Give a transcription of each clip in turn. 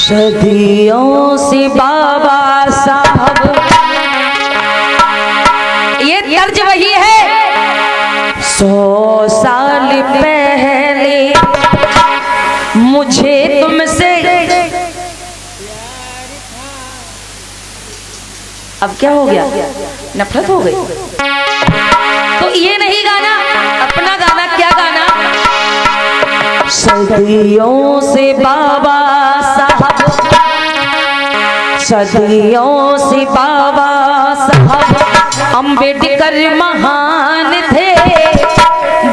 सदियों से बाबा साहब, ये तर्ज वही है। 100 साल पहले मुझे तुमसे, अब क्या हो गया, नफरत हो गई? तो ये नहीं गाना, अपना गाना। क्या गाना? सदियों से बाबा साहब, सदियों से बाबा साहब अम्बेडकर महान थे,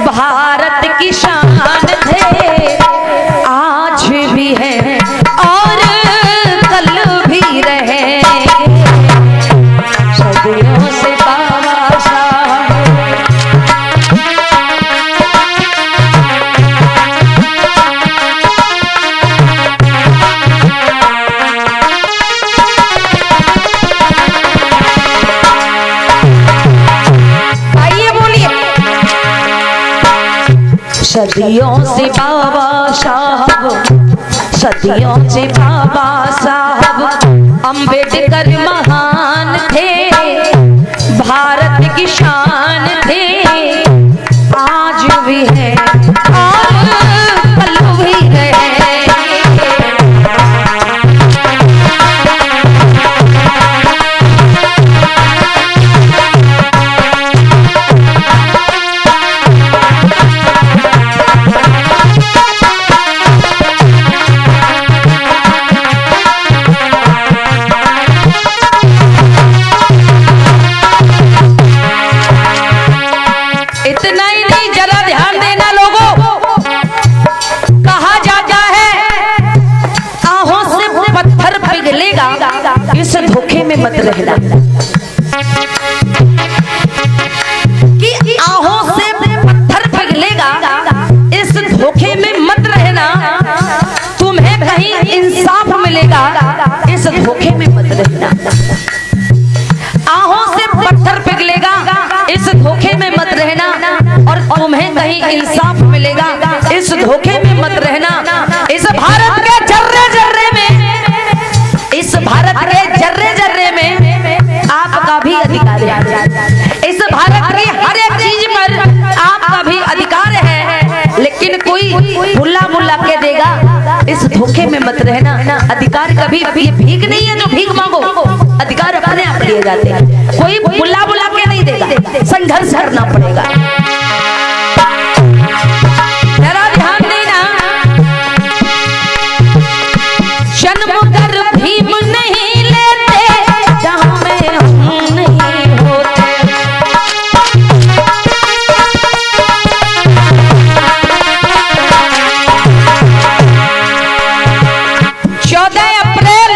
भारत की शान थे, आज भी हैं और कल भी रहेंगे। सदियों से बाबा साहब, सदियों से बाबा साहब, सदियों से बाबा साहब अम्बेडकर महान थे, भारत की शान थे, आज भी है और कल भी रहेंगे। इतना ही नहीं, जरा ध्यान देना लोगों, कहा जाता है आहों से पत्थर पिघलेगा, इस धोखे में मत रहना। कि आहों से पत्थर पिघलेगा, इस धोखे में मत रहना। तुम्हें कहीं इंसाफ मिलेगा, इस धोखे में मत रहना। आहों से पत्थर पिघलेगा, इस धोखे में मत रहना। और तुम्हें कहीं इंसाफ मिलेगा, इस धोखे में मत रहना। इस भारत के जर्रे जर्रे में, इस भारत के जर्रे जर्रे में आपका भी अधिकार है। इस भारत की हर एक चीज पर आपका भी अधिकार है, लेकिन कोई भुल्ला मुल्ला के देगा, इस धोखे में मत रहना। अधिकार कभी भीख नहीं है जो भीख मांगो, अधिकार अपने आप लिए जाते हैं। कोई बुला बुला के नहीं देगा, संघर्ष करना पड़ेगा। जरा ध्यान देना, जन्म कर भीम नहीं लेते जहां में हम नहीं होते। 14 अप्रैल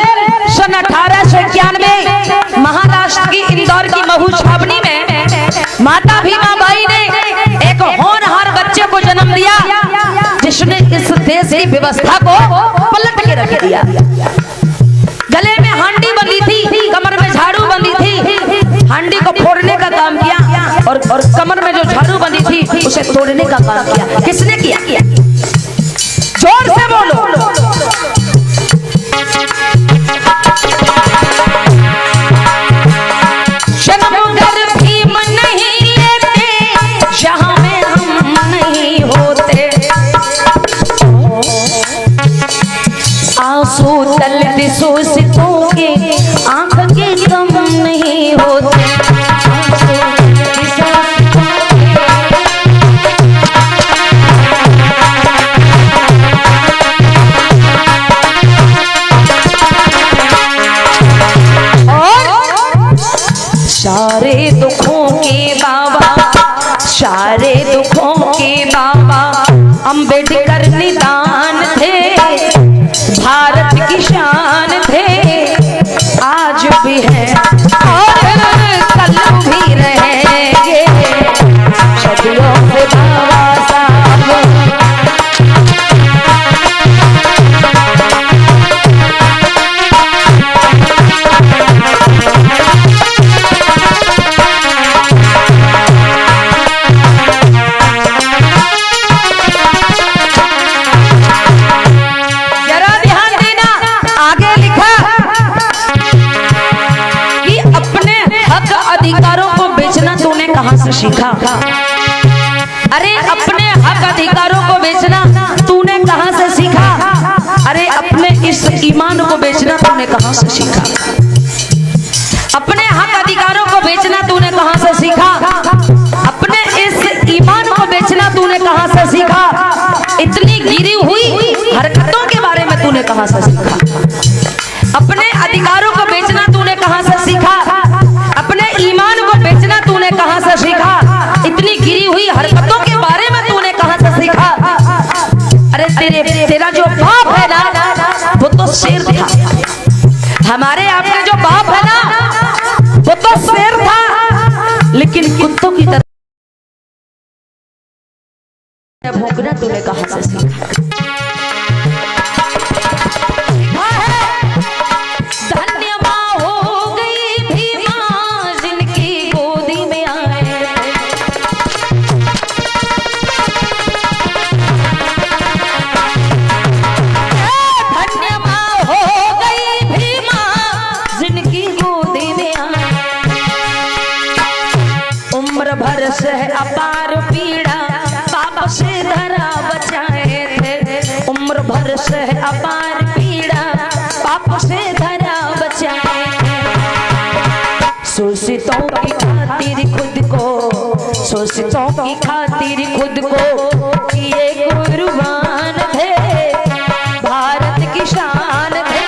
सन 1891 महाराष्ट्र की इंदौर की महू छावनी में माता भीमाबाई ने एक होनहार बच्चे को जन्म दिया, जिसने इस देश की व्यवस्था को पलट के रख दिया। गले में हांडी बंधी थी, कमर में झाड़ू बंधी थी, हांडी को फोड़ने का काम किया और कमर में जो झाड़ू बंधी थी उसे तोड़ने का काम किया। किसने किया? जोर से बोलो। आंसू तलते सोचतों के आंख के कम नहीं होते। और सारे दुखों के बाबा, सारे दुखों के बाबा अम्बेडकर निदान थे, भारत की शान थे, आज भी है और कल भी रहेंगे। सदियों से बाबा साहब, से सीखा? अरे अपने हक अधिकारों को बेचना तूने कहां से सीखा? अरे अपने इस ईमान को बेचना तूने कहां से सीखा? अपने हक अधिकारों को बेचना तूने कहां से सीखा? अपने इस ईमान को बेचना तूने कहां से सीखा? इतनी गिरी हुई हरकतों के बारे में तूने कहां से सीखा? अपने अधिकारों को बेचना तूने कहां से सीखा? अपने ईमान को बेचना तूने कहां से सीखा? इतनी गिरी हुई हरकतों के बारे में तूने कहां से सीखा? अरे तेरा जो बाप है ना वो तो शेर था। हमारे आपके जो बाप है ना वो तो शेर था, लेकिन कुत्तों की तरह भौंकना तूने कहां से सीखा? अपार पीड़ा पाप से धरा बचाए थे, उम्र भर से अपार पीड़ा पाप से धरा बचाए थे। शोषितों की खातिर खुद को, शोषितों की खातिर खुद को किए कुर्बान थे, भारत की शान थे।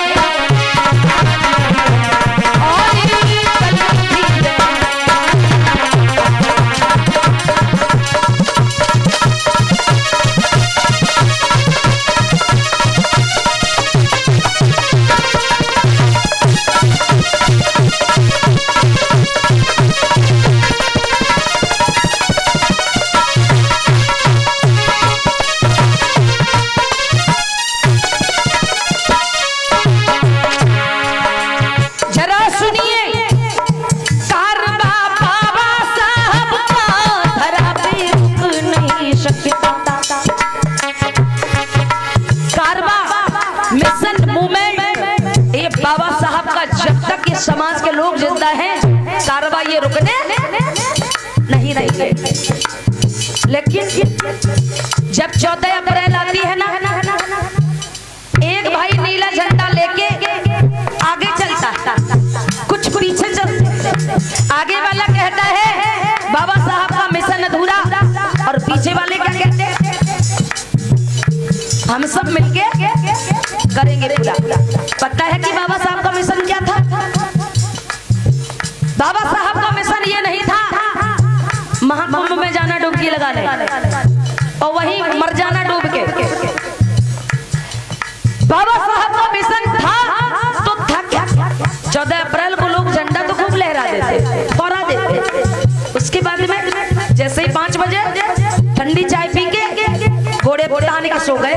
बाबा साहब का जब तक ये समाज के लोग जिंदा हैं कारवा ये रुकने नहीं रहेंगे। लेकिन जब 14 अप्रैल आती है ना, एक भाई नीला झंडा लेके आगे चलता है, कुछ पीछे चलते। आगे वाला कहता है बाबा साहब का मिशन अधूरा, और पीछे वाले क्या कहते हैं? हम सब मिलके करेंगे पूरा। पता है कि बाबा साहब का मिशन क्या था? बाबा साहब का मिशन ये नहीं था महाकुंभ में जाना डुबकी लगाने और वहीं मर जाना डूब के। बाबा साहब का मिशन था तो था क्या? 14 अप्रैल को लोग झंडा तो खूब लहरा देते, फहरा देते। उसके बाद में जैसे ही 5 बजे ठंडी चाय पी के घोड़े तान के सो गए,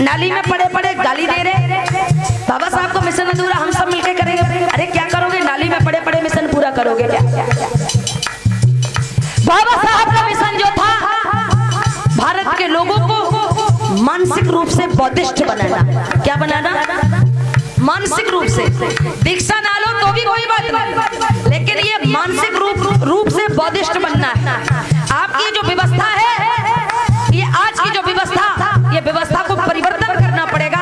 नाली में पड़े पड़े गाली दे रहे, बाबा साहब को मिशन अधूरा, हम सब मिलकर करेंगे। अरे क्या करोगे? नाली में पड़े पड़े मिशन पूरा करोगे क्या? बाबा साहब का मिशन जो था भारत के लोगों को मानसिक रूप से बौद्धिष्ट बनाना। क्या बनाना? मानसिक रूप से। दीक्षा ना लो तो भी कोई बात नहीं, लेकिन ये मानसिक रूप से बौद्धिष्ट बनना है। आपकी जो व्यवस्था है, ये आज की जो व्यवस्था, ये व्यवस्था को परिवर्तन करना पड़ेगा।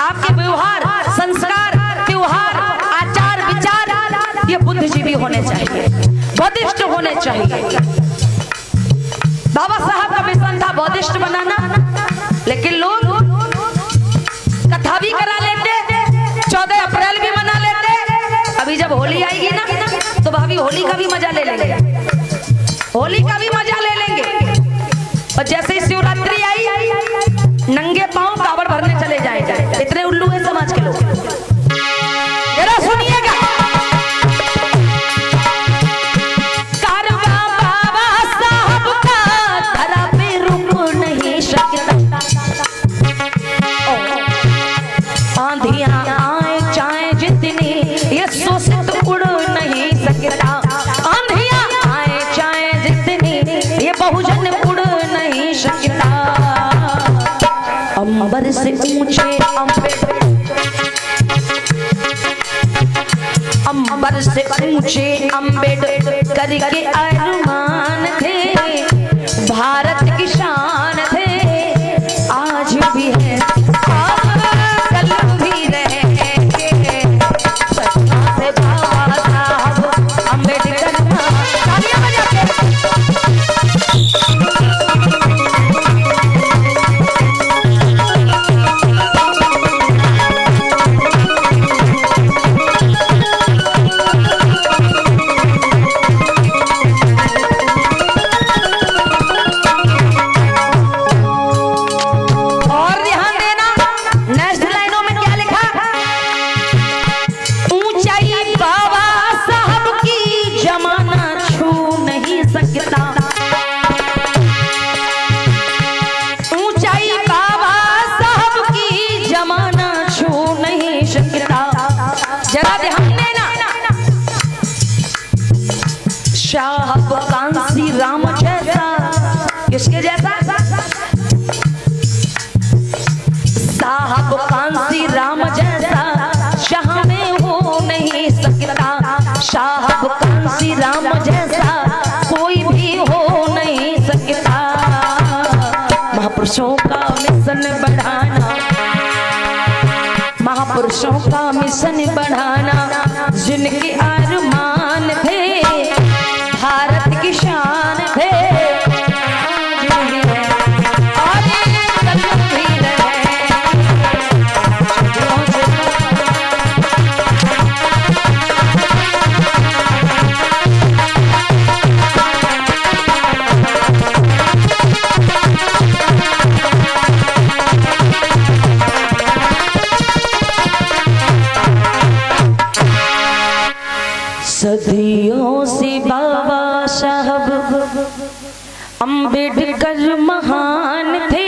आपके व्यवहार, संस्कार, त्योहार, आचार विचार ये बुद्धिजीवी होने चाहिए, बौद्धिष्ट होने चाहिए। बाबा साहब का मिशन था बौद्धिष्ट बनाना, लेकिन लोग कथा भी करा लेते, 14 अप्रैल भी मना लेते। अभी जब होली आएगी ना तो भाभी होली का भी मजा ले लेंगे, होली का भी मजा ले लेंगे। और जैसे ही शिवरात्रि आई नंगे पांव कावड़ भरने चले जाएंगे। इतने उल्लू है समाज के लोग। जरा सुनिएगा, कारवां बाबा साहब का धरा पे रुक नहीं सकता। आंधियां आए चाहे जितनी, ये शोषित उड़ नहीं सकता। आंधियां आए चाहे जितनी, ये बहुजन उड़ नहीं सकता। अंबर से ऊंचे अंबर से ऊंचे अम्बेडकर के अरमान थे, भारत की शान थे, आज भी है और कल भी रहेंगे। सच्चा से बाबा साहब अम्बेडकर। तालियां बजाते। जरा ध्यान देना, साहब कांसी राम जैसा, किसके जैसा? साहब कांसी राम जैसा शाह में हो नहीं सकता, साहब कांसी राम जैसा कोई भी हो नहीं सकता। महापुरुषों का मिशन बढ़ाना, महापुरुषों का मिशन बढ़ाना, जिनके अरमान थे, भारत की शान थे, और कल भी सदियों से बाबा साहब अम्बेडकर महान थे,